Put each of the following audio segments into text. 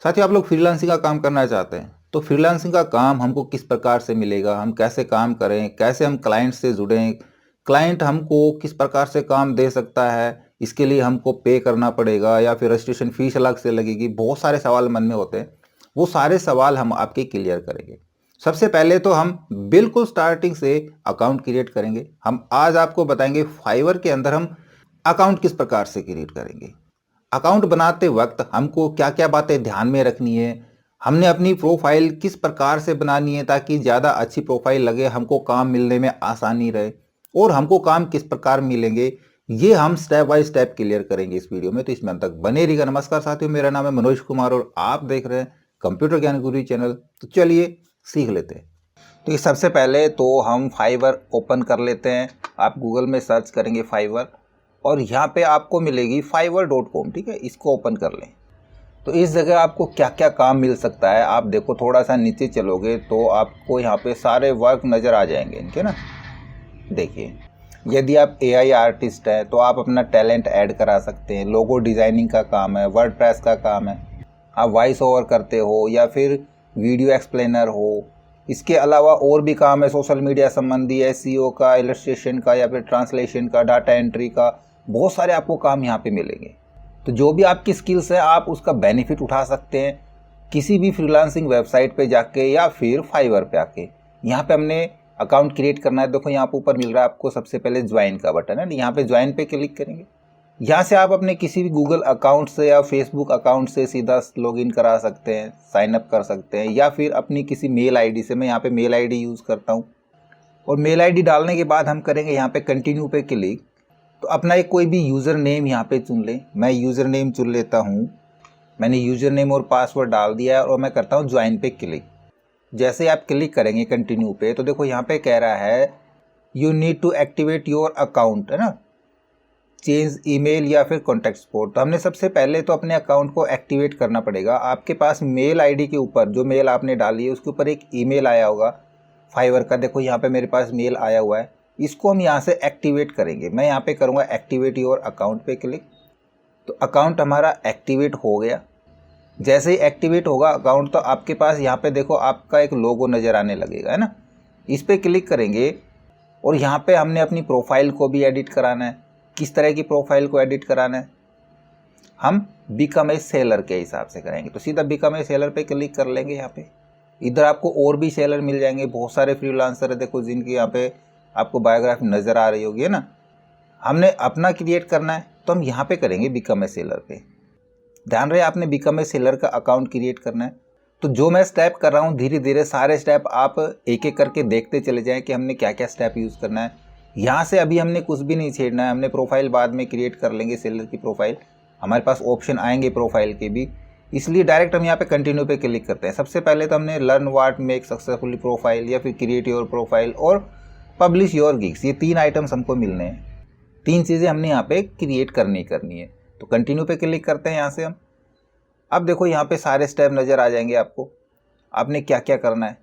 साथियों, आप लोग फ्रीलांसिंग का काम करना चाहते हैं तो फ्रीलांसिंग का काम हमको किस प्रकार से मिलेगा, हम कैसे काम करें, कैसे हम क्लाइंट से जुड़ें, क्लाइंट हमको किस प्रकार से काम दे सकता है, इसके लिए हमको पे करना पड़ेगा या फिर रजिस्ट्रेशन फीस अलग से लगेगी। बहुत सारे सवाल मन में होते हैं, वो सारे सवाल हम आपके क्लियर करेंगे। सबसे पहले तो हम बिल्कुल स्टार्टिंग से अकाउंट क्रिएट करेंगे। हम आज आपको बताएंगे फाइवर के अंदर हम अकाउंट किस प्रकार से क्रिएट करेंगे। अकाउंट बनाते वक्त हमको क्या क्या बातें ध्यान में रखनी है, हमने अपनी प्रोफाइल किस प्रकार से बनानी है ताकि ज़्यादा अच्छी प्रोफाइल लगे, हमको काम मिलने में आसानी रहे, और हमको काम किस प्रकार मिलेंगे, ये हम स्टेप बाय स्टेप क्लियर करेंगे इस वीडियो में। तो इसमें अंत तक बने रहिएगा। नमस्कार साथियों, मेरा नाम है मनोज कुमार और आप देख रहे हैं कंप्यूटर ज्ञान गुरु चैनल। तो चलिए सीख लेते हैं। तो ये सबसे पहले तो हम फाइवर ओपन कर लेते हैं। आप गूगल में सर्च करेंगे फाइवर और यहाँ पे आपको मिलेगी fiverr.com। ठीक है, इसको ओपन कर लें। तो इस जगह आपको क्या क्या काम मिल सकता है, आप देखो थोड़ा सा नीचे चलोगे तो आपको यहाँ पे सारे वर्क नज़र आ जाएंगे इनके ना। देखिए, यदि आप एआई आर्टिस्ट हैं तो आप अपना टैलेंट ऐड करा सकते हैं। लोगो डिज़ाइनिंग का काम है, वर्डप्रेस का काम है, आप वॉइस ओवर करते हो या फिर वीडियो एक्सप्लेनर हो। इसके अलावा और भी काम है सोशल मीडिया संबंधी, एसईओ का, इलस्ट्रेशन का या फिर ट्रांसलेशन का, डाटा एंट्री का। बहुत सारे आपको काम यहाँ पे मिलेंगे। तो जो भी आपकी स्किल्स है आप उसका बेनिफिट उठा सकते हैं किसी भी फ्रीलांसिंग वेबसाइट पे जाके या फिर फाइवर पे आके। यहाँ पे हमने अकाउंट क्रिएट करना है। देखो यहाँ पे ऊपर मिल रहा है आपको सबसे पहले ज्वाइन का बटन है, यहाँ पे ज्वाइन पे क्लिक करेंगे। यहाँ से आप अपने किसी भी गूगल अकाउंट से या फेसबुक अकाउंट से सीधा लॉगिन करा सकते हैं, साइन अप कर सकते हैं, या फिर अपनी किसी मेल आईडी से। मैं यहाँ पे मेल आईडी यूज़ करता हूँ। और मेल आईडी डालने के बाद हम करेंगे यहाँ पे कंटिन्यू पे क्लिक। तो अपना एक कोई भी यूज़र नेम यहाँ पे चुन लें। मैं यूज़र नेम चुन लेता हूँ। मैंने यूज़र नेम और पासवर्ड डाल दिया है और मैं करता हूँ ज्वाइन पे क्लिक। जैसे आप क्लिक करेंगे कंटिन्यू पे तो देखो यहाँ पे कह रहा है you need to activate your account, है ना, चेंज ईमेल या फिर कॉन्टैक्ट सपोर्ट। तो हमने सबसे पहले तो अपने अकाउंट को एक्टिवेट करना पड़ेगा। आपके पास मेल आईडी के ऊपर जो मेल आपने डाली है उसके ऊपर एक ईमेल आया होगा फाइवर का। देखो यहाँ पे मेरे पास मेल आया हुआ है, इसको हम यहाँ से एक्टिवेट करेंगे। मैं यहाँ पे करूँगा एक्टिवेट योर अकाउंट पे क्लिक। तो अकाउंट हमारा एक्टिवेट हो गया। जैसे ही एक्टिवेट होगा अकाउंट तो आपके पास यहाँ पे देखो आपका एक लोगो नज़र आने लगेगा, है ना। इस पर क्लिक करेंगे और यहाँ पे हमने अपनी प्रोफाइल को भी एडिट कराना है। किस तरह की प्रोफाइल को एडिट कराना है, हम बिकम ए सेलर के हिसाब से करेंगे। तो सीधा बिकम ए सेलर पे क्लिक कर लेंगे। यहाँ पे इधर आपको और भी सेलर मिल जाएंगे, बहुत सारे फ्रीलांसर है देखो जिनकी यहाँ पे आपको बायोग्राफी नज़र आ रही होगी, है ना। हमने अपना क्रिएट करना है तो हम यहाँ पे करेंगे बिकम ए सेलर पे। ध्यान रहे आपने बिकम ए सेलर का अकाउंट क्रिएट करना है। तो जो मैं स्टेप कर रहा हूँ धीरे धीरे सारे स्टेप आप एक एक करके देखते चले जाएं कि हमने क्या क्या स्टेप यूज़ करना है। यहाँ से अभी हमने कुछ भी नहीं छेड़ना है, हमने प्रोफाइल बाद में क्रिएट कर लेंगे सेलर की प्रोफाइल। हमारे पास ऑप्शन आएंगे प्रोफाइल के भी, इसलिए डायरेक्ट हम यहाँ पे कंटिन्यू पे क्लिक करते हैं। सबसे पहले तो हमने learn what make successfully profile या फिर क्रिएट योर प्रोफाइल और पब्लिश योर गिग्स, ये 3 आइटम्स हमको मिलने हैं। 3 चीज़ें हमने यहाँ पे क्रिएट करनी है। तो कंटिन्यू पे क्लिक करते हैं यहाँ से हम। अब देखो यहाँ पे सारे स्टेप नज़र आ जाएंगे आपको, आपने क्या क्या करना है।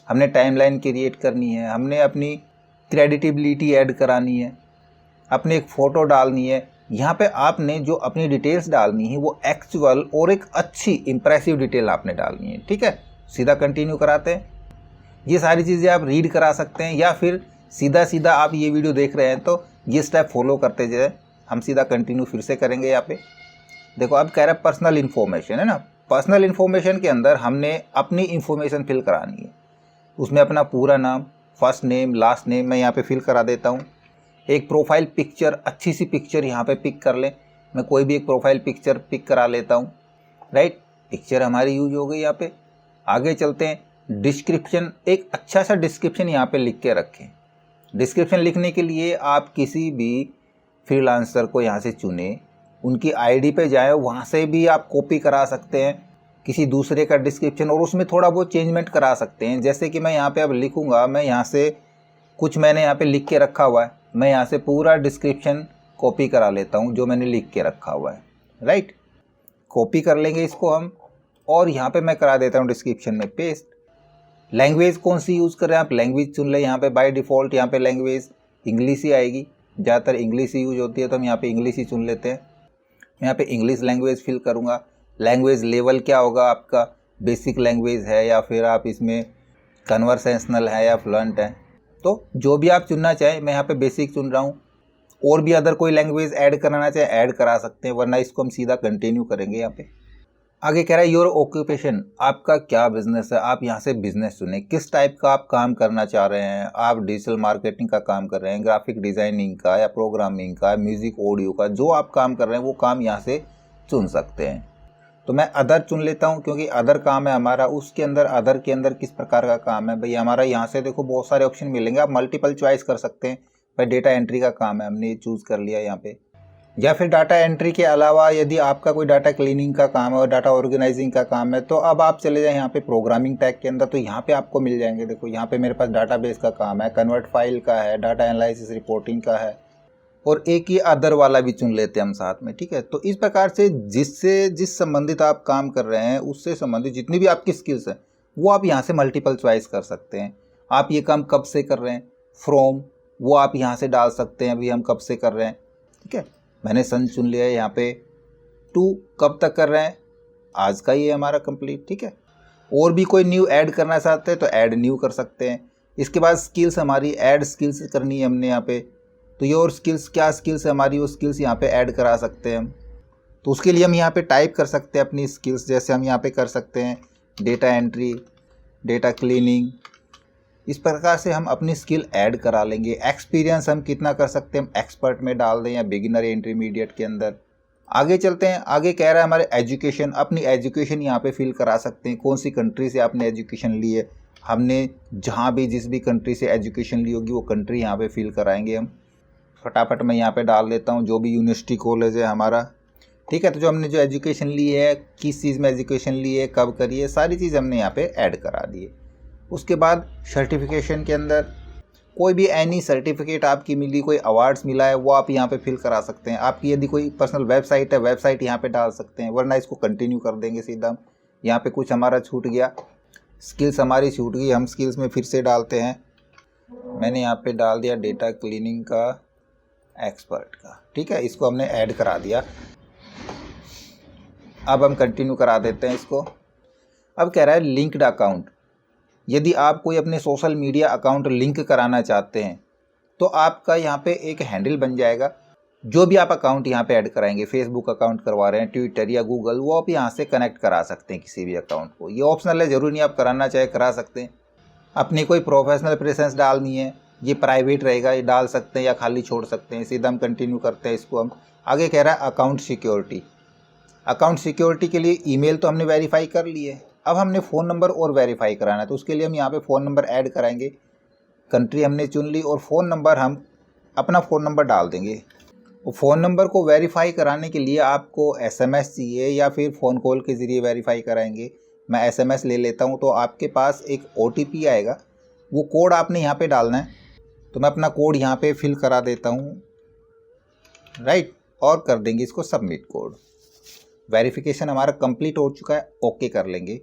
हमने टाइमलाइन क्रिएट करनी है, हमने अपनी क्रेडिटेबिलिटी ऐड करानी है, अपने एक फ़ोटो डालनी है। यहाँ पे आपने जो अपनी डिटेल्स डालनी है वो एक्चुअल और एक अच्छी इंप्रेसिव डिटेल आपने डालनी है। ठीक है, सीधा कंटिन्यू कराते हैं। ये सारी चीज़ें आप रीड करा सकते हैं या फिर सीधा सीधा आप ये वीडियो देख रहे हैं तो ये स्टेप फॉलो करते जाए। हम सीधा कंटिन्यू फिर से करेंगे। यहाँ पे देखो अब कह रहा है पर्सनल इन्फॉर्मेशन, है ना। पर्सनल इन्फॉर्मेशन के अंदर हमने अपनी इन्फॉर्मेशन फिल करानी है। उसमें अपना पूरा नाम, फर्स्ट नेम, लास्ट नेम मैं यहाँ पे फिल करा देता हूँ। एक प्रोफाइल पिक्चर, अच्छी सी पिक्चर यहाँ पे पिक कर लें। मैं कोई भी एक प्रोफाइल पिक्चर पिक करा लेता हूँ। राइट, पिक्चर हमारी यूज हो गई। यहाँ पे आगे चलते हैं। डिस्क्रिप्शन, एक अच्छा सा डिस्क्रिप्शन यहाँ पे लिख के रखें। डिस्क्रिप्शन लिखने के लिए आप किसी भी फ्रीलांसर को यहाँ से चुनें, उनकी आईडी पे जाएं, वहाँ से भी आप कॉपी करा सकते हैं किसी दूसरे का डिस्क्रिप्शन और उसमें थोड़ा बहुत चेंजमेंट करा सकते हैं। जैसे कि मैं यहाँ पे अब लिखूँगा, मैं यहाँ से कुछ मैंने यहाँ पे लिख के रखा हुआ है, मैं यहाँ से पूरा डिस्क्रिप्शन कॉपी करा लेता हूँ जो मैंने लिख के रखा हुआ है। राइट, कॉपी कर लेंगे इसको हम और यहाँ पे मैं करा देता हूँ डिस्क्रिप्शन में पेस्ट। लैंग्वेज कौन सी यूज़ कर रहे हैं आप, लैंग्वेज चुन लें। यहाँ पे बाय डिफ़ॉल्ट यहाँ पे लैंग्वेज इंग्लिश ही आएगी, ज़्यादातर इंग्लिश ही यूज होती है तो हम यहाँ पे इंग्लिश ही चुन लेते हैं। मैं यहाँ पे इंग्लिश लैंग्वेज फिल करूँगा। लैंग्वेज लेवल क्या होगा आपका, बेसिक लैंग्वेज है या फिर आप इसमें कन्वर्सेशनल है या फ्लुएंट है। तो जो भी आप चुनना चाहें, मैं यहाँ पे बेसिक चुन रहा हूँ। और भी अदर कोई लैंग्वेज ऐड कराना चाहे ऐड करा सकते हैं, वरना इसको हम सीधा कंटिन्यू करेंगे। यहाँ पे आगे कह रहा है योर ऑक्यूपेशन, आपका क्या बिजनेस है। आप यहाँ से बिजनेस चुने, किस टाइप का आप काम करना चाह रहे हैं। आप डिजिटल मार्केटिंग का काम कर रहे हैं, ग्राफिक डिजाइनिंग का या प्रोग्रामिंग का, म्यूजिक ऑडियो का, जो आप काम कर रहे हैं वो काम यहाँ से चुन सकते हैं। तो मैं अदर चुन लेता हूँ, क्योंकि अदर काम है हमारा। उसके अंदर अदर के अंदर किस प्रकार का काम है भाई हमारा, यहाँ से देखो बहुत सारे ऑप्शन मिलेंगे, आप मल्टीपल चॉइस कर सकते हैं। भाई डेटा एंट्री का काम है, हमने ये चूज़ कर लिया यहाँ पे। या फिर डाटा एंट्री के अलावा यदि आपका कोई डाटा क्लीनिंग का काम है और डाटा ऑर्गेनाइजिंग का काम है, तो अब आप चले जाएं यहाँ पे प्रोग्रामिंग टैग के अंदर, तो यहाँ पे आपको मिल जाएंगे। देखो यहाँ पे मेरे पास डाटाबेस का काम है, कन्वर्ट फाइल का है, डाटा एनालिसिस रिपोर्टिंग का है, और एक ही अदर वाला भी चुन लेते हैं हम साथ में, ठीक है। तो इस प्रकार से जिस संबंधित आप काम कर रहे हैं उससे संबंधित जितनी भी आपकी स्किल्स हैं वो आप यहाँ से मल्टीपल चॉइस कर सकते हैं। आप ये काम कब से कर रहे हैं, फ्रॉम, वो आप यहाँ से डाल सकते हैं, अभी हम कब से कर रहे हैं, ठीक है। मैंने सन चुन लिया है यहाँ पे। टू, कब तक कर रहे हैं, आज का ही है हमारा कंप्लीट, ठीक है। और भी कोई न्यू ऐड करना चाहते हैं तो ऐड न्यू कर सकते हैं। इसके बाद स्किल्स, हमारी ऐड स्किल्स करनी है हमने यहाँ पे, तो योर स्किल्स, क्या स्किल्स है हमारी, वो स्किल्स यहाँ पे ऐड करा सकते हैं हम। तो उसके लिए हम यहाँ पे टाइप कर सकते हैं अपनी स्किल्स, जैसे हम यहाँ पे कर सकते हैं डेटा एंट्री, डेटा क्लीनिंग। इस प्रकार से हम अपनी स्किल ऐड करा लेंगे। एक्सपीरियंस हम कितना कर सकते हैं, हम एक्सपर्ट में डाल दें या बिगिनर इंटरमीडिएट के अंदर। आगे चलते हैं, आगे कह रहा है हमारे एजुकेशन, अपनी एजुकेशन यहाँ पे फिल करा सकते हैं। कौन सी कंट्री से आपने एजुकेशन ली है, हमने जहाँ भी जिस भी कंट्री से एजुकेशन ली होगी वो कंट्री यहाँ पे फिल कराएंगे हम। फटाफट मैं यहाँ पे डाल देता हूँ जो भी यूनिवर्सिटी कॉलेज है हमारा, ठीक है। तो जो हमने जो एजुकेशन ली है, किस चीज़ में एजुकेशन ली है, कब करी है, सारी चीज़ हमने यहाँ पे ऐड करा दी है। उसके बाद सर्टिफिकेशन के अंदर कोई भी एनी सर्टिफिकेट आपकी मिली, कोई अवार्ड्स मिला है, वो आप यहाँ पे फिल करा सकते हैं। आपकी यदि कोई पर्सनल वेबसाइट है, वेबसाइट यहाँ पे डाल सकते हैं, वरना इसको कंटिन्यू कर देंगे सीधा। यहाँ पे कुछ हमारा छूट गया, स्किल्स हमारी छूट गई, हम स्किल्स में फिर से डालते हैं। मैंने यहाँ पे डाल दिया डेटा क्लीनिंग का एक्सपर्ट का, ठीक है, इसको हमने ऐड करा दिया। अब हम कंटिन्यू करा देते हैं इसको। अब कह रहा है लिंक्ड अकाउंट, यदि आप कोई अपने सोशल मीडिया अकाउंट लिंक कराना चाहते हैं तो आपका यहाँ पे एक हैंडल बन जाएगा। जो भी आप अकाउंट यहाँ पे ऐड कराएंगे, फेसबुक अकाउंट करवा रहे हैं, ट्विटर या गूगल, वो आप यहाँ से कनेक्ट करा सकते हैं किसी भी अकाउंट को। ये ऑप्शनल है, ज़रूरी नहीं आप कराना चाहे करा सकते हैं। अपनी कोई प्रोफेशनल प्रेजेंस डालनी है, ये प्राइवेट रहेगा, ये डाल सकते हैं या खाली छोड़ सकते हैं। सीधा हम कंटिन्यू करते हैं इसको। हम आगे कह रहा है अकाउंट सिक्योरिटी। अकाउंट सिक्योरिटी के लिए ईमेल तो हमने वेरीफाई कर ली है, अब हमने फ़ोन नंबर और वेरीफाई कराना है। तो उसके लिए हम यहाँ पे फ़ोन नंबर ऐड कराएंगे। कंट्री हमने चुन ली और फ़ोन नंबर हम अपना फ़ोन नंबर डाल देंगे। फ़ोन नंबर को वेरीफाई कराने के लिए आपको एसएमएस चाहिए या फिर फ़ोन कॉल के ज़रिए वेरीफाई कराएंगे। मैं एसएमएस ले लेता हूँ। तो आपके पास एक ओटीपी आएगा, वो कोड आपने यहाँ पे डालना है। तो मैं अपना कोड यहाँ पे फिल करा देता हूँ, राइट, और कर देंगे इसको सबमिट कोड। वेरिफिकेशन हमारा कंप्लीट हो चुका है, ओके कर लेंगे।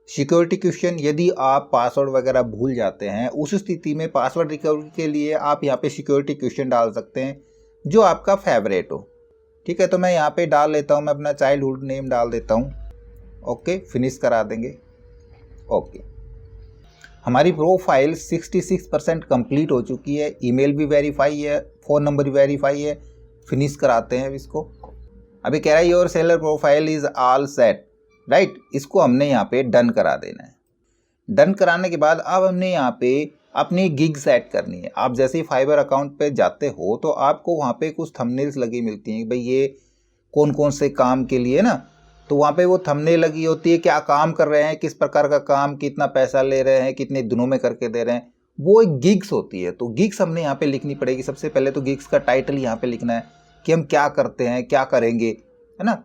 सिक्योरिटी क्वेश्चन, यदि आप पासवर्ड वगैरह भूल जाते हैं, उस स्थिति में पासवर्ड रिकवरी के लिए आप यहाँ पे सिक्योरिटी क्वेश्चन डाल सकते हैं जो आपका फेवरेट हो, ठीक है। तो मैं यहाँ पे डाल लेता हूँ, मैं अपना चाइल्डहुड नेम डाल देता हूँ, ओके, फिनिश करा देंगे, ओके। हमारी प्रोफाइल 66% कंप्लीट हो चुकी है, ईमेल भी वेरीफाई है, फ़ोन नंबर भी वेरीफाई है। फिनिश कराते हैं इसको। अभी कह रहा है your seller profile is all set, right, इसको हमने यहाँ पे डन करा देना है। डन कराने के बाद अब हमने यहाँ पे अपनी गिग सेट करनी है। आप जैसे ही फाइवर अकाउंट पे जाते हो तो आपको वहाँ पे कुछ थंबनेल्स लगी मिलती हैं, भाई ये कौन कौन से काम के लिए ना, तो वहाँ पे वो थंबनेल लगी होती है, क्या काम कर रहे हैं, किस प्रकार का काम, कितना पैसा ले रहे हैं, कितने दिनों में करके दे रहे हैं, वो एक गिग्स होती है। तो गिग्स हमने यहाँ पे लिखनी पड़ेगी। सबसे पहले तो गिग्स का टाइटल यहाँ पे लिखना है कि हम क्या करते हैं, क्या करेंगे, है ना।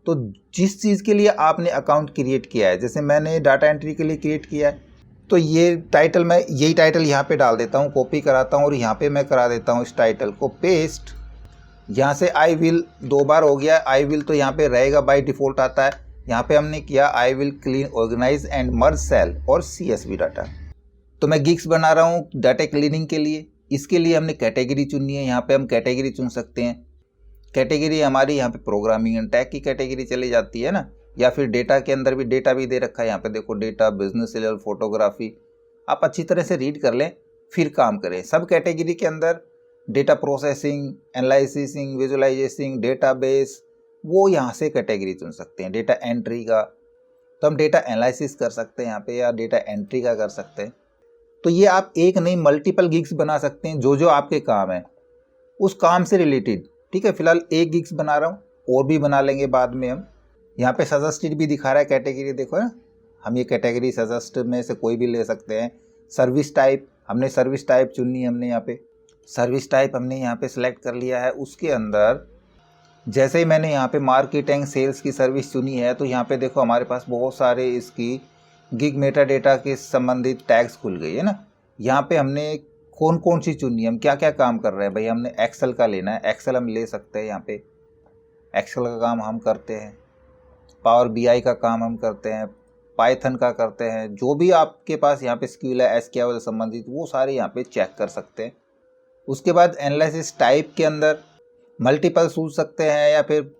तो जिस चीज़ के लिए आपने अकाउंट क्रिएट किया है, जैसे मैंने डाटा एंट्री के लिए क्रिएट किया है, तो ये टाइटल, मैं यही टाइटल यहाँ पे डाल देता हूँ, कॉपी कराता हूँ और यहाँ पे मैं करा देता हूँ इस टाइटल को पेस्ट। यहाँ से आई विल 2 बार हो गया, आई विल तो यहाँ पे रहेगा, बाय डिफ़ॉल्ट आता है। यहाँ पे हमने किया I will clean, organise and merge cell और CSV डाटा। तो मैं गिग्स बना रहा हूँ डाटा क्लीनिंग के लिए। इसके लिए हमने कैटेगरी चुननी है, यहाँ पे हम कैटेगरी चुन सकते हैं। कैटेगरी हमारी यहाँ पे प्रोग्रामिंग एंड टैग की कैटेगरी चली जाती है ना। या फिर डेटा के अंदर भी डेटा भी दे रखा है, यहाँ पे देखो डेटा, बिजनेस लेवल, फोटोग्राफी। आप अच्छी तरह से रीड कर लें फिर काम करें। सब कैटेगरी के अंदर डेटा प्रोसेसिंग, एनालिसिसिंग, विजुअलाइजेसिंग, डेटाबेस, वो यहाँ से कैटेगरी चुन सकते हैं। डेटा एंट्री का तो हम डेटा एनालिसिस कर सकते हैं यहाँ पे, या डेटा एंट्री का कर सकते हैं। तो ये आप एक नहीं मल्टीपल गिग्स बना सकते हैं, जो जो आपके काम है उस काम से रिलेटेड। ठीक है, फिलहाल एक गिग्स बना रहा हूँ, और भी बना लेंगे बाद में हम। यहाँ पे सजेस्टेड भी दिखा रहा है कैटेगरी, देखो ना, हम ये कैटेगरी सजेस्ट में से कोई भी ले सकते हैं। सर्विस टाइप, हमने सर्विस टाइप चुननी है, हमने यहाँ पे सर्विस टाइप हमने यहाँ पे सिलेक्ट कर लिया है। उसके अंदर जैसे ही मैंने यहाँ पे मार्केटिंग सेल्स की सर्विस चुनी है, तो यहाँ पे देखो हमारे पास बहुत सारे इसकी गिग मेटा डेटा के संबंधित टैग्स खुल गई है ना। यहाँ पे हमने कौन कौन सी चुननी है, हम क्या क्या काम कर रहे हैं भाई। हमने एक्सेल का लेना है, एक्सेल हम ले सकते हैं। यहाँ पे एक्सेल का काम हम करते हैं, पावर बीआई का काम हम करते हैं, पाइथन का करते हैं। जो भी आपके पास यहाँ पे स्किल है एसक्यूएल से संबंधित, वो सारे यहाँ पे चेक कर सकते हैं। उसके बाद एनालिसिस टाइप के अंदर मल्टीपल चुन सकते हैं, या फिर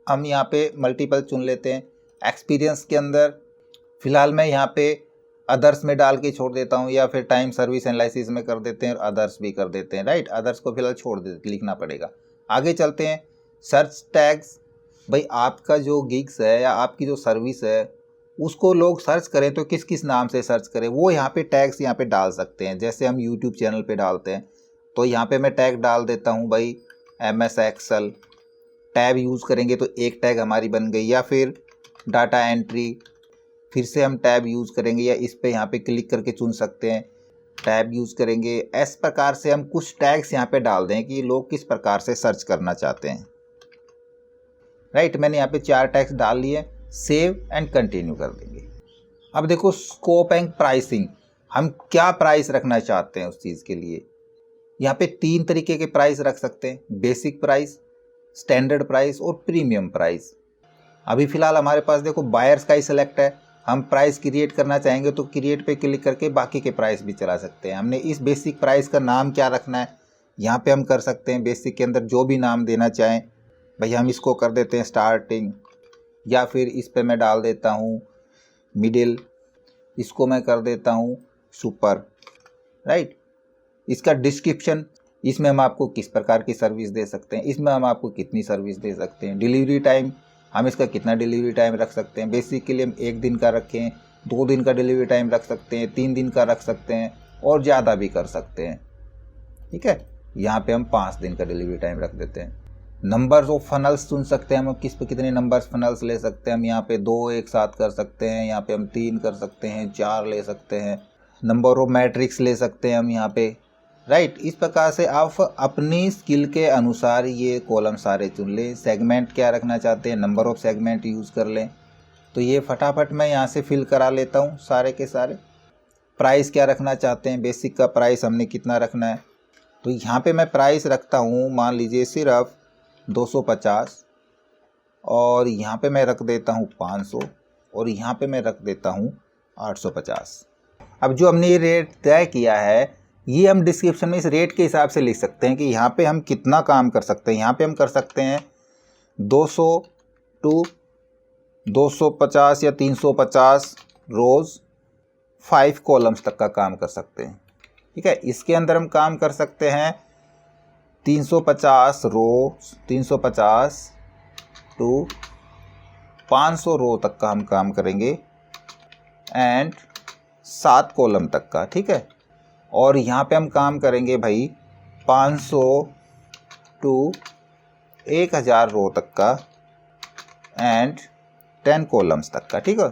हम यहाँ पे मल्टीपल चुन लेते हैं। एक्सपीरियंस के अंदर फिलहाल मैं यहाँ पे अदर्स में डाल के छोड़ देता हूँ, या फिर टाइम सर्विस एनालिसिस में कर देते हैं और अदर्स भी कर देते हैं। राइट, अदर्स को फिलहाल छोड़ देते, लिखना पड़ेगा। आगे चलते हैं। सर्च टैग्स, भाई आपका जो गिग्स है या आपकी जो सर्विस है उसको लोग सर्च करें तो किस किस नाम से सर्च करें, वो यहाँ पे टैग्स यहाँ पे डाल सकते हैं। जैसे हम यूट्यूब चैनल पे डालते हैं, तो यहाँ पे मैं टैग डाल देता हूँ भाई MS एक्सेल। टैब यूज़ करेंगे तो एक टैग हमारी बन गई। या फिर डाटा एंट्री, फिर से हम टैब यूज़ करेंगे, या इस पे यहाँ पे क्लिक करके चुन सकते हैं, टैब यूज़ करेंगे। इस प्रकार से हम कुछ टैग्स यहाँ पे डाल दें कि लोग किस प्रकार से सर्च करना चाहते हैं। राइट, मैंने यहाँ पे 4 टैग्स डाल लिए। सेव एंड कंटिन्यू कर देंगे। अब देखो स्कोप एंड प्राइसिंग, हम क्या प्राइस रखना चाहते हैं उस चीज़ के लिए। यहाँ पे 3 तरीके के प्राइस रख सकते हैं, बेसिक प्राइस, स्टैंडर्ड प्राइस और प्रीमियम प्राइस। अभी फ़िलहाल हमारे पास देखो बायर्स का ही सिलेक्ट है। हम प्राइस क्रिएट करना चाहेंगे तो क्रिएट पे क्लिक करके बाकी के प्राइस भी चला सकते हैं। हमने इस बेसिक प्राइस का नाम क्या रखना है यहाँ पे हम कर सकते हैं। बेसिक के अंदर जो भी नाम देना चाहें, भाई हम इसको कर देते हैं स्टार्टिंग, या फिर इस पे मैं डाल देता हूँ मिडिल, इसको मैं कर देता हूँ सुपर। राइट, इसका डिस्क्रिप्शन, इसमें हम आपको किस प्रकार की सर्विस दे सकते हैं, इसमें हम आपको कितनी सर्विस दे सकते हैं। डिलीवरी टाइम, हम इसका कितना डिलीवरी टाइम रख सकते हैं। बेसिक के लिए हम 1 दिन का रखें, 2 दिन का डिलीवरी टाइम रख सकते हैं, 3 दिन का रख सकते हैं, और ज़्यादा भी कर सकते हैं। ठीक है, यहाँ पे हम 5 दिन का डिलीवरी टाइम रख देते हैं। नंबर्स ऑफ फनल्स चुन सकते हैं, हम किस पे कितने नंबर्स फनल्स ले सकते हैं। हम यहाँ पे 2 एक साथ कर सकते हैं, यहाँ पे हम 3 कर सकते हैं, 4 ले सकते हैं। नंबर ऑफ मैट्रिक्स ले सकते हैं हम यहाँ पे। राइट, इस प्रकार से आप अपनी स्किल के अनुसार ये कॉलम सारे चुन लें। सेगमेंट क्या रखना चाहते हैं, नंबर ऑफ सेगमेंट यूज़ कर लें। तो ये फटाफट मैं यहाँ से फिल करा लेता हूँ सारे के सारे। प्राइस क्या रखना चाहते हैं, बेसिक का प्राइस हमने कितना रखना है, तो यहाँ पे मैं प्राइस रखता हूँ मान लीजिए सिर्फ 250, और यहाँ पे मैं रख देता हूँ 500, और यहाँ पे मैं रख देता हूँ 850। अब जो हमने ये रेट तय किया है, ये हम डिस्क्रिप्शन में इस रेट के हिसाब से लिख सकते हैं कि यहाँ पे हम कितना काम कर सकते हैं। यहाँ पे हम कर सकते हैं 200 टू 250 या 350 रोज़ 5 कॉलम्स तक का काम कर सकते हैं। ठीक है, इसके अंदर हम काम कर सकते हैं 350 रोज, 350 टू 500 रो तक का हम काम करेंगे, एंड 7 कॉलम तक का। ठीक है, और यहाँ पे हम काम करेंगे भाई 500 टू 1000 रो तक का, एंड 10 कॉलम्स तक का। ठीक है,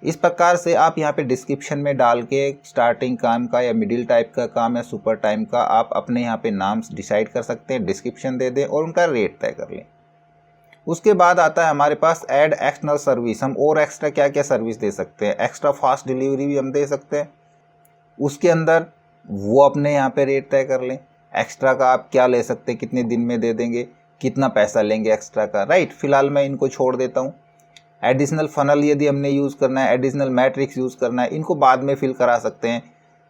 इस प्रकार से आप यहाँ पे डिस्क्रिप्शन में डाल के स्टार्टिंग काम का या मिडिल टाइप का काम या सुपर टाइम का आप अपने यहाँ पे नाम डिसाइड कर सकते हैं, डिस्क्रिप्शन दे दें और उनका रेट तय कर लें। उसके बाद आता है हमारे पास ऐड एक्सटर्नल सर्विस। हम और एक्स्ट्रा क्या क्या सर्विस दे सकते हैं, एक्स्ट्रा फास्ट डिलीवरी भी हम दे सकते हैं। उसके अंदर वो अपने यहाँ पे रेट तय कर लें। एक्स्ट्रा का आप क्या ले सकते हैं, कितने दिन में दे देंगे, कितना पैसा लेंगे एक्स्ट्रा का। राइट, फिलहाल मैं इनको छोड़ देता हूँ। एडिशनल फनल यदि हमने यूज़ करना है, एडिशनल मैट्रिक्स यूज़ करना है, इनको बाद में फिल करा सकते हैं।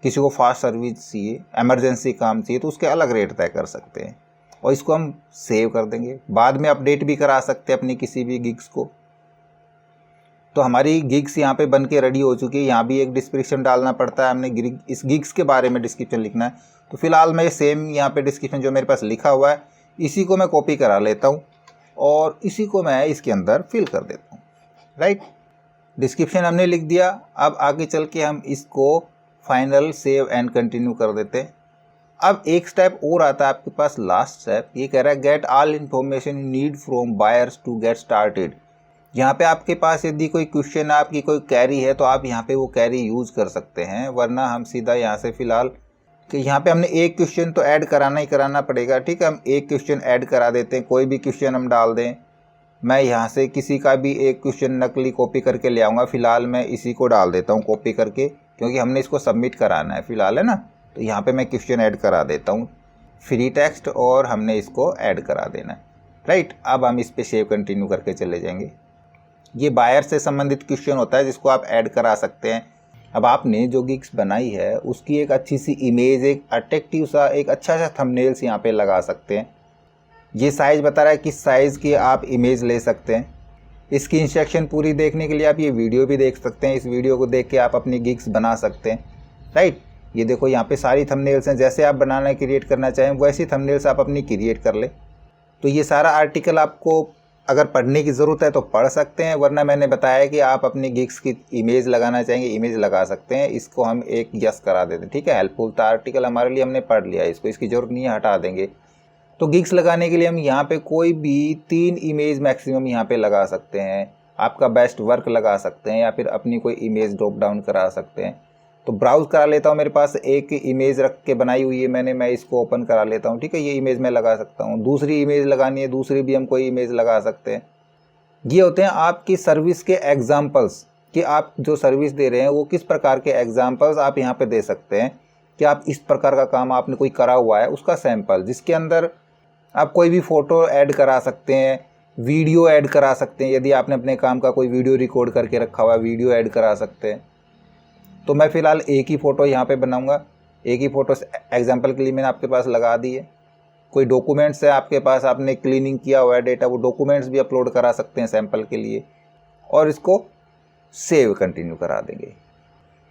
किसी को फास्ट सर्विस चाहिए, इमरजेंसी काम चाहिए, तो उसके अलग रेट तय कर सकते हैं, और इसको हम सेव कर देंगे। बाद में अपडेट भी करा सकते हैं अपनी किसी भी गिग्स को। तो हमारी गिग्स यहाँ पे बन के रेडी हो चुकी है। यहाँ भी एक डिस्क्रिप्शन डालना पड़ता है, हमने इस गिग्स के बारे में डिस्क्रिप्शन लिखना है। तो फिलहाल मैं सेम यहाँ पे डिस्क्रिप्शन जो मेरे पास लिखा हुआ है इसी को मैं कॉपी करा लेता हूँ और इसी को मैं इसके अंदर फिल कर देता हूँ। राइट, डिस्क्रिप्शन हमने लिख दिया। अब आगे चल के हम इसको फाइनल सेव एंड कंटिन्यू कर देते हैं। अब एक स्टेप और आता है आपके पास, लास्ट स्टेप। ये कह रहा है get all information you need from buyers to get started. यहाँ पे आपके पास यदि कोई क्वेश्चन है, आपकी कोई कैरी है, तो आप यहाँ पे वो कैरी यूज़ कर सकते हैं, वरना हम सीधा यहाँ से फिलहाल कि यहाँ पे हमने एक क्वेश्चन तो ऐड कराना ही कराना पड़ेगा। ठीक है, हम एक क्वेश्चन ऐड करा देते हैं, कोई भी क्वेश्चन हम डाल दें। मैं यहाँ से किसी का भी एक क्वेश्चन नकली कॉपी करके ले आऊँगा। फ़िलहाल मैं इसी को डाल देता हूँ कॉपी करके, क्योंकि हमने इसको सबमिट कराना है फ़िलहाल, है ना। तो यहाँ पे मैं क्वेश्चन ऐड करा देता हूँ, फ्री टेक्स्ट, और हमने इसको ऐड करा देना है। राइट, अब हम इस पर सेव कंटिन्यू करके चले जाएंगे। ये बायर से संबंधित क्वेश्चन होता है जिसको आप ऐड करा सकते हैं। अब आपने जो गिग्स बनाई है उसकी एक अच्छी सी इमेज, एक अट्रैक्टिव सा, एक अच्छा सा थंबनेल्स यहाँ पे लगा सकते हैं। ये साइज़ बता रहा है किस साइज़ की आप इमेज ले सकते हैं। इसकी इंस्ट्रक्शन पूरी देखने के लिए आप ये वीडियो भी देख सकते हैं। इस वीडियो को देख के आप अपनी गिग्स बना सकते हैं। राइट, ये देखो यहाँ पे सारी थंबनेल्स हैं, जैसे आप बनाना क्रिएट करना चाहें वैसी थंबनेल्स आप अपनी क्रिएट कर ले। तो ये सारा आर्टिकल आपको अगर पढ़ने की ज़रूरत है तो पढ़ सकते हैं, वरना मैंने बताया कि आप अपनी गिग्स की इमेज लगाना चाहेंगे, इमेज लगा सकते हैं। इसको हम एक यस करा देते हैं। ठीक है, हेल्पफुल था आर्टिकल हमारे लिए, हमने पढ़ लिया, इसको इसकी ज़रूरत नहीं है, हटा देंगे। तो गिग्स लगाने के लिए हम यहाँ पे कोई भी 3 इमेज मैक्सिमम यहाँ पे लगा सकते हैं। आपका बेस्ट वर्क लगा सकते हैं या फिर अपनी कोई इमेज ड्रॉप डाउन करा सकते हैं। तो ब्राउज़ करा लेता हूँ, मेरे पास एक इमेज रख के बनाई हुई है मैंने, मैं इसको ओपन करा लेता हूँ। ठीक है, ये इमेज मैं लगा सकता हूँ। दूसरी इमेज लगानी है, दूसरी भी हम कोई इमेज लगा सकते हैं। ये होते हैं आपकी सर्विस के एग्जाम्पल्स, कि आप जो सर्विस दे रहे हैं वो किस प्रकार के एग्जाम्पल्स आप यहाँ पे दे सकते हैं, कि आप इस प्रकार का काम आपने कोई करा हुआ है उसका सैंपल, जिसके अंदर आप कोई भी फ़ोटो ऐड करा सकते हैं, वीडियो ऐड करा सकते हैं। यदि आपने अपने काम का कोई वीडियो रिकॉर्ड करके रखा हुआ है, वीडियो ऐड करा सकते हैं। तो मैं फ़िलहाल एक ही फ़ोटो यहाँ पे बनाऊँगा, एक ही फ़ोटो एग्जाम्पल के लिए मैंने आपके पास लगा दी है। कोई डॉक्यूमेंट्स है आपके पास, आपने क्लीनिंग किया हुआ है डेटा, वो डॉक्यूमेंट्स भी अपलोड करा सकते हैं सैंपल के लिए, और इसको सेव कंटिन्यू करा देंगे।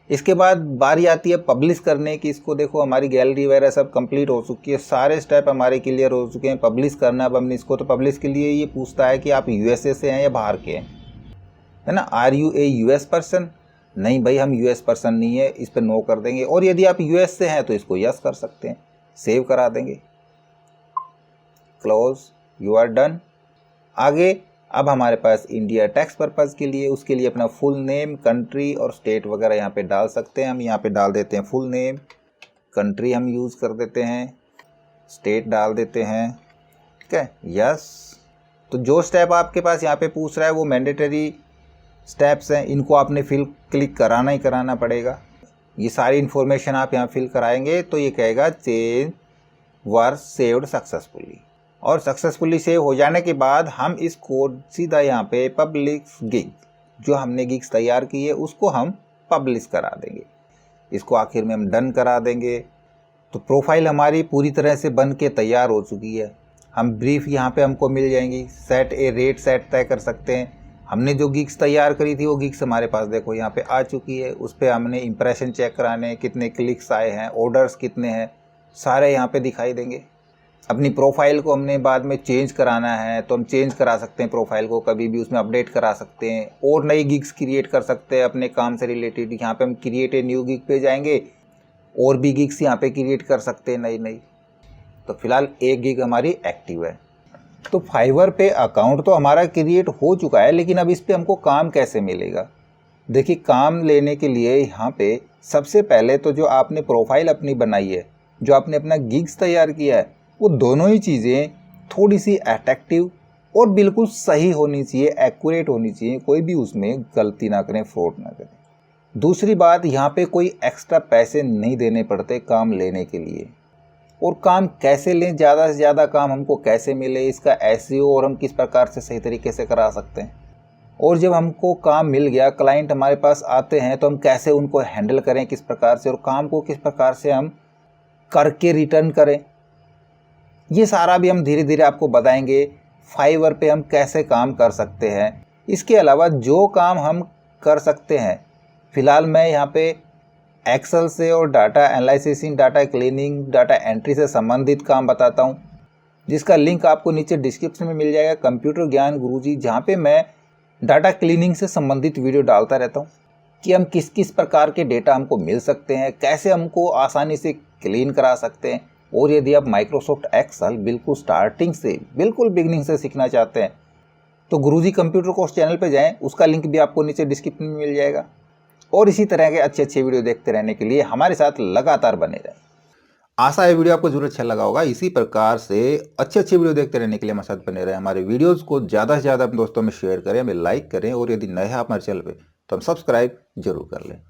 इसके बाद बारी आती है पब्लिश करने की। इसको देखो, हमारी गैलरी वगैरह सब कंप्लीट हो चुकी है, सारे स्टेप हमारे क्लियर हो चुके हैं। पब्लिश करना, अब हमने इसको, तो पब्लिश के लिए ये पूछता है कि आप यूएसए से हैं या बाहर के हैं, है ना। Are you a US person? नहीं भाई, हम यूएस पर्सन नहीं है, इस पर नो कर देंगे। और यदि आप यूएस से हैं तो इसको यस कर सकते हैं, सेव करा देंगे, क्लोज, यू आर डन। आगे अब हमारे पास इंडिया टैक्स पर्पज़ के लिए, उसके लिए अपना फुल नेम, कंट्री और स्टेट वगैरह यहाँ पे डाल सकते हैं। हम यहाँ पे डाल देते हैं फुल नेम, कंट्री हम यूज़ कर देते हैं, स्टेट डाल देते हैं। ठीक है, यस। तो जो स्टेप आपके पास यहाँ पे पूछ रहा है वो मैंडेटरी स्टेप्स हैं, इनको आपने क्लिक कराना ही कराना पड़ेगा। ये सारी इन्फॉर्मेशन आप यहाँ फिल कराएंगे तो ये कहेगा चेंज वर सेव्ड सक्सेसफुली, और सक्सेसफुली सेव हो जाने के बाद हम इसको सीधा यहाँ पे पब्लिश गिग, जो हमने गिग्स तैयार की है उसको हम पब्लिश करा देंगे। इसको आखिर में हम डन करा देंगे। तो प्रोफाइल हमारी पूरी तरह से बन के तैयार हो चुकी है। हम ब्रीफ यहाँ पे हमको मिल जाएंगी, सेट ए रेट सेट तय कर सकते हैं। हमने जो गिग्स तैयार करी थी वो गिग्स हमारे पास देखो यहाँ पे आ चुकी है। उस पर हमने इंप्रेशन चेक कराने हैं, कितने क्लिक्स आए हैं, ऑर्डर्स कितने हैं, सारे यहाँ पे दिखाई देंगे। अपनी प्रोफाइल को हमने बाद में चेंज कराना है तो हम चेंज करा सकते हैं प्रोफाइल को, कभी भी उसमें अपडेट करा सकते हैं, और नई गिग्स क्रिएट कर सकते हैं अपने काम से रिलेटेड। यहाँ पे हम क्रिएट ए न्यू गिग पे जाएंगे, और भी गिग्स यहाँ पे क्रिएट कर सकते हैं नई। तो फिलहाल एक गिग हमारी एक्टिव है। तो फाइवर पे अकाउंट तो हमारा क्रिएट हो चुका है, लेकिन अब इस पर हमको काम कैसे मिलेगा। देखिए, काम लेने के लिए यहाँ पे सबसे पहले तो जो आपने प्रोफाइल अपनी बनाई है, जो आपने अपना गिग्स तैयार किया है, वो दोनों ही चीज़ें थोड़ी सी अट्रैक्टिव और बिल्कुल सही होनी चाहिए, एक्यूरेट होनी चाहिए, कोई भी उसमें गलती ना करें, फ्रॉड ना करें। दूसरी बात, यहाँ पे कोई एक्स्ट्रा पैसे नहीं देने पड़ते काम लेने के लिए। और काम कैसे लें, ज़्यादा से ज़्यादा काम हमको कैसे मिले, इसका एसईओ और हम किस प्रकार से सही तरीके से करा सकते हैं। और जब हमको काम मिल गया, क्लाइंट हमारे पास आते हैं तो हम कैसे उनको हैंडल करें, किस प्रकार से, और काम को किस प्रकार से हम करके रिटर्न करें, ये सारा भी हम धीरे धीरे आपको बताएंगे। फाइवर पे हम कैसे काम कर सकते हैं। इसके अलावा जो काम हम कर सकते हैं। फिलहाल मैं यहाँ पे एक्सेल से और data analysis, data cleaning, data entry से संबंधित काम बताता हूँ, जिसका लिंक आपको नीचे डिस्क्रिप्शन में मिल जाएगा। कंप्यूटर ज्ञान गुरुजी, जहाँ पे मैं डाटा क्लीनिंग से संबंधित वीडियो डालता रहता हूँ कि हम किस किस प्रकार के डेटा हमको मिल सकते हैं, कैसे हमको आसानी से क्लीन करा सकते हैं। और यदि आप माइक्रोसॉफ्ट एक्सेल बिल्कुल स्टार्टिंग से, बिल्कुल बिगनिंग से सीखना चाहते हैं तो गुरुजी कंप्यूटर कोर्स चैनल पे जाएं, उसका लिंक भी आपको नीचे डिस्क्रिप्शन में मिल जाएगा। और इसी तरह के अच्छे अच्छे वीडियो देखते रहने के लिए हमारे साथ लगातार बने रहें। आशा है वीडियो आपको जरूर अच्छा लगा होगा। इसी प्रकार से अच्छे अच्छे वीडियो देखते रहने के लिए हमारे साथ बने रहें। हमारे वीडियोस को ज़्यादा से ज़्यादा अपने दोस्तों में शेयर करें, हमें लाइक करें, और यदि नए हैं हमारे चैनल पे तो हम सब्सक्राइब जरूर कर लें।